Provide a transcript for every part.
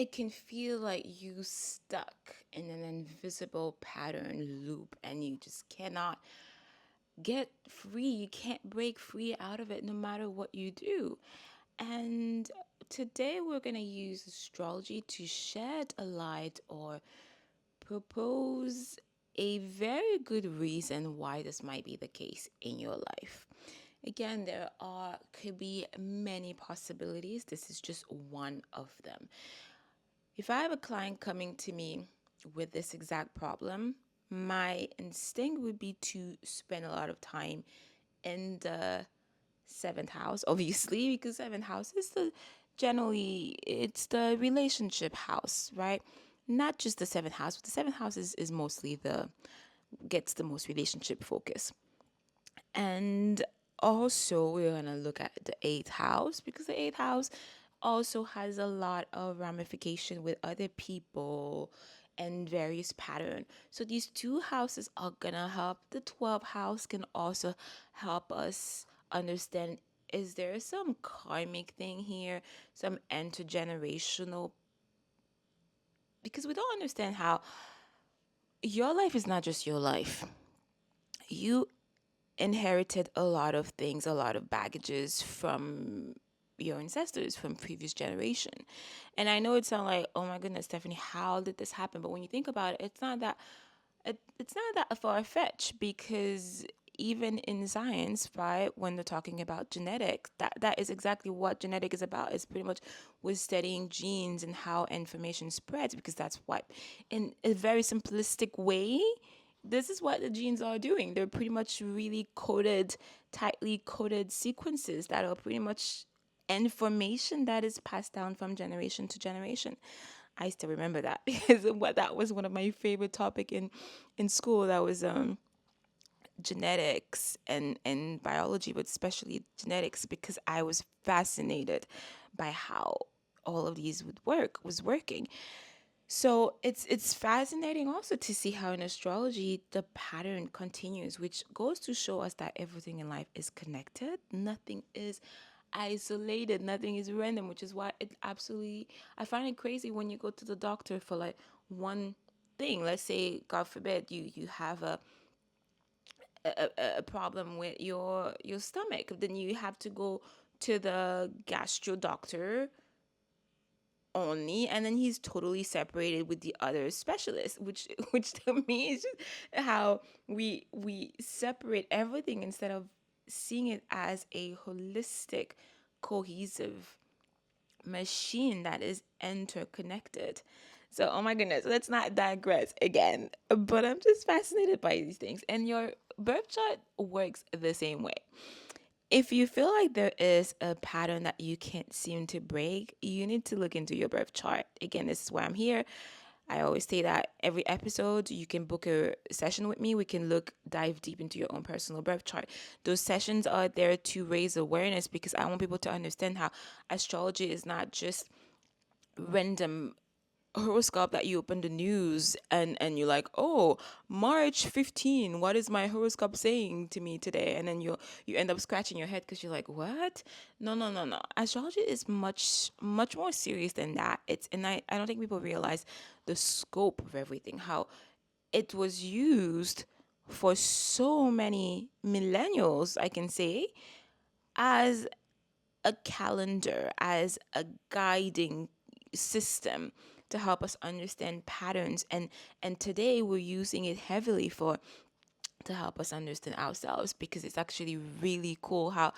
it can feel like you stuck in an invisible pattern loop and you just cannot get free. You can't break free out of it no matter what you do. And today we're going to use astrology to shed a light or propose a very good reason why this might be the case in your life. Again, there are could be many possibilities. This is just one of them. If I have a client coming to me with this exact problem, my instinct would be to spend a lot of time in the seventh house, obviously, because seventh house is it's the relationship house, right? Not just the seventh house, but the seventh house is mostly gets the most relationship focus. And also, we're going to look at the eighth house because the eighth house also has a lot of ramification with other people and various pattern. So these two houses are going to help. The 12th house can also help us understand, is there some karmic thing here, some intergenerational, because we don't understand how your life is not just your life. You inherited a lot of things, a lot of baggages from your ancestors, from previous generation. And I know it sounds like, oh my goodness, Stephanie, how did this happen? But when you think about it, it's not that far fetched, because even in science, right, when they're talking about genetics, that is exactly what genetic is about. It's pretty much with studying genes and how information spreads, because that's what, in a very simplistic way, this is what the genes are doing. They're pretty much really coded, tightly coded sequences that are pretty much information that is passed down from generation to generation. I still remember that because that was one of my favorite topic in school. That was genetics and biology, but especially genetics, because I was fascinated by how all of these was working. So it's fascinating also to see how in astrology the pattern continues, which goes to show us that everything in life is connected. Nothing is isolated, nothing is random, which is why I find it crazy when you go to the doctor for like one thing. Let's say, God forbid, you have a problem with your stomach, then you have to go to the gastro doctor only, and then he's totally separated with the other specialists, which to me is just how we separate everything instead of seeing it as a holistic, cohesive machine that is interconnected. So, oh my goodness, let's not digress again, but I'm just fascinated by these things, and your birth chart works the same way. If you feel like there is a pattern that you can't seem to break, you need to look into your birth chart. Again, this is why I'm here. I always say that every episode you can book a session with me. We can dive deep into your own personal birth chart. Those sessions are there to raise awareness, because I want people to understand how astrology is not just random horoscope that you open the news and you're like, oh, March 15, what is my horoscope saying to me today? And then you end up scratching your head because you're like, what? No, no, no, no, astrology is much more serious than that. I don't think people realize the scope of everything, how it was used for so many millennials, I can say, as a calendar, as a guiding system to help us understand patterns, and today we're using it heavily for to help us understand ourselves, because it's actually really cool how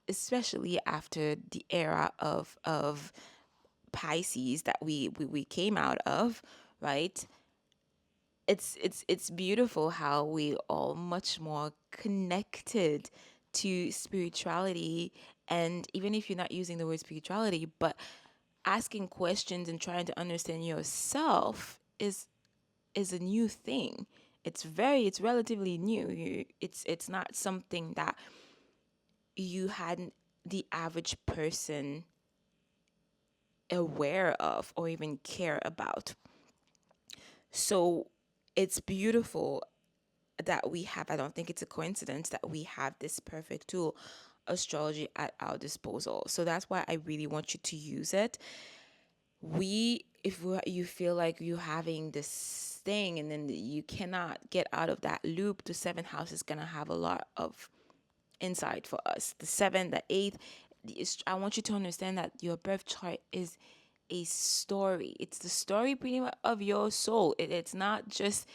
especially after the era of Pisces that we came out of, right? It's beautiful how we all much more connected to spirituality. And even if you're not using the word spirituality, but asking questions and trying to understand yourself is a new thing. It's relatively new. It's not something that you hadn't the average person aware of or even care about. So it's beautiful that we have, I don't think it's a coincidence that we have this perfect tool, astrology, at our disposal. So that's why I really want you to use it. you feel like you having this thing and then you cannot get out of that loop, the seventh house is gonna have a lot of insight for us. The seventh, the eighth, I want you to understand that your birth chart is a story. It's the story pretty much of your soul. It's not just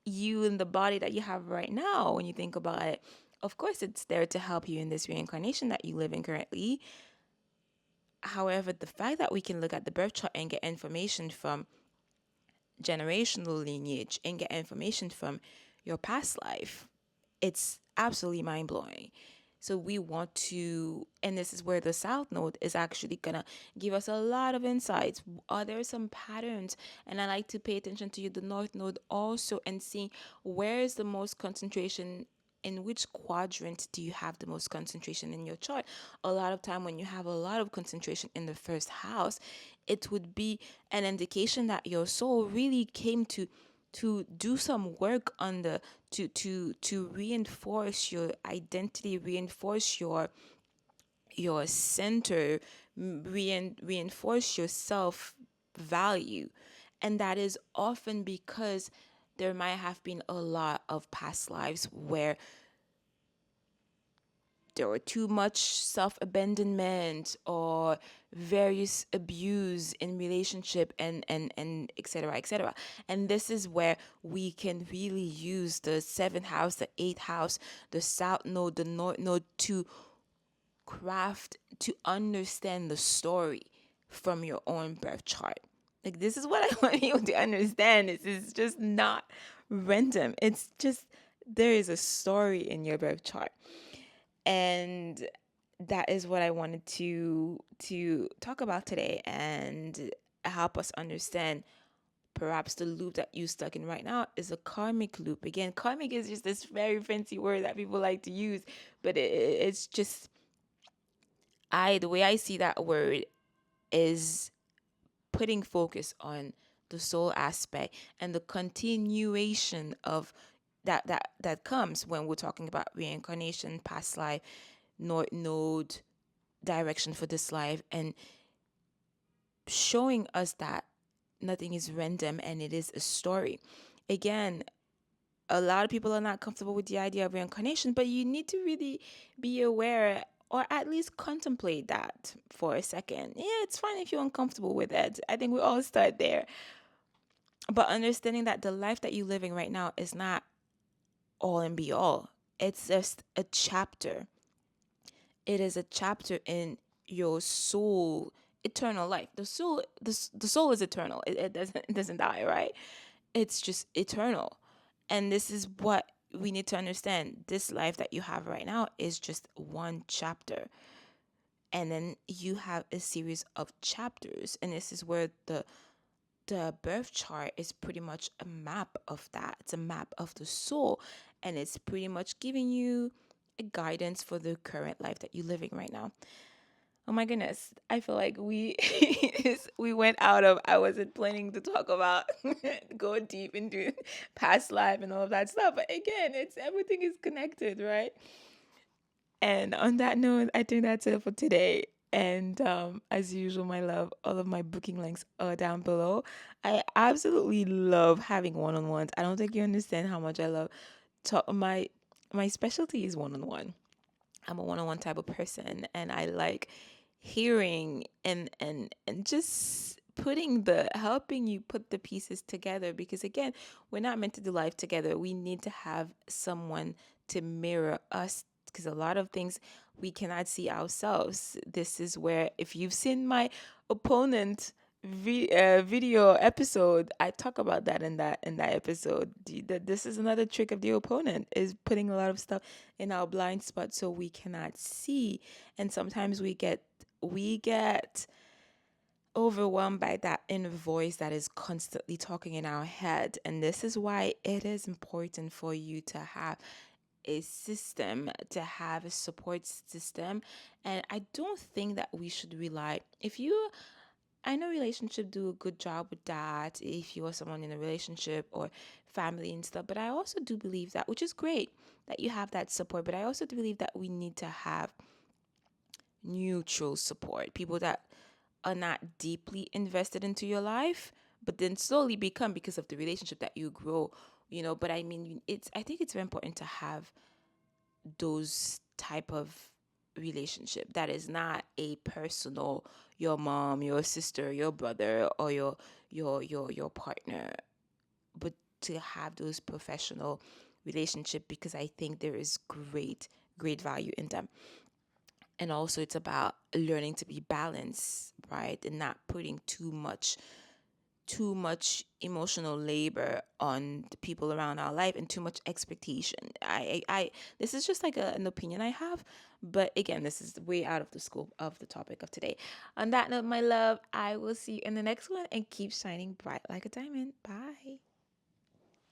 you and the body that you have right now when you think about it. Of course, it's there to help you in this reincarnation that you live in currently. However, the fact that we can look at the birth chart and get information from generational lineage and get information from your past life, it's absolutely mind blowing. So we want to, and this is where the South Node is actually gonna give us a lot of insights. Are there some patterns? And I like to pay attention to the North Node also and seeing where is the most concentration, in which quadrant do you have the most concentration in your chart. A lot of time when you have a lot of concentration in the first house, it would be an indication that your soul really came to do some work on the to reinforce your identity, reinforce your center, reinforce your self value. And that is often because there might have been a lot of past lives where there were too much self-abandonment or various abuse in relationship and etc etc. And this is where we can really use the seventh house, the eighth house, the south node, the north node to craft, to understand the story from your own birth chart. Like, this is what I want you to understand. This is just not random. It's just, there is a story in your birth chart. And that is what I wanted to talk about today and help us understand. Perhaps the loop that you stuck in right now is a karmic loop. Again, karmic is just this very fancy word that people like to use, but it's just, the way I see that word is putting focus on the soul aspect and the continuation of that comes when we're talking about reincarnation, past life, north node, direction for this life, and showing us that nothing is random and it is a story. Again, a lot of people are not comfortable with the idea of reincarnation, but you need to really be aware or at least contemplate that for a second. Yeah, it's fine if you're uncomfortable with it. I think we all start there. But understanding that the life that you're living right now is not all and be all. It's just a chapter. It is a chapter in your soul, eternal life. The soul is eternal. It doesn't die, right? It's just eternal. And this is what we need to understand. This life that you have right now is just one chapter. And then you have a series of chapters. And this is where the birth chart is pretty much a map of that. It's a map of the soul. And it's pretty much giving you a guidance for the current life that you're living right now. Oh my goodness. I feel like we we went out of, I wasn't planning to talk about go deep into past life and all of that stuff. But again, it's everything is connected, right? And on that note, I think that's it for today. And as usual, my love, all of my booking links are down below. I absolutely love having one-on-ones. I don't think you understand how much I love my specialty is one-on-one. I'm a one-on-one type of person, and I like hearing and just putting the helping you put the pieces together, because again, we're not meant to do life together. We need to have someone to mirror us, because a lot of things we cannot see ourselves. This is where, if you've seen my opponent video episode, I talk about that in that episode. That this is another trick of the opponent, is putting a lot of stuff in our blind spot so we cannot see. And sometimes we get overwhelmed by that inner voice that is constantly talking in our head. And this is why it is important for you to have a system, to have a support system. And I don't think that we should rely, if you, I know relationship do a good job with that if you are someone in a relationship or family and stuff, but I also do believe that, which is great that you have that support, but I also do believe that we need to have neutral support, people that are not deeply invested into your life, but then slowly become because of the relationship that you grow, but I mean, I think it's very important to have those type of relationship that is not a personal, your mom, your sister, your brother, or your partner, but to have those professional relationship, because I think there is great value in them. And also it's about learning to be balanced, right, and not putting too much emotional labor on the people around our life, and too much expectation. This is just like an opinion I have, but again, this is way out of the scope of the topic of today. On that note, my love, I will see you in the next one, and keep shining bright like a diamond. Bye.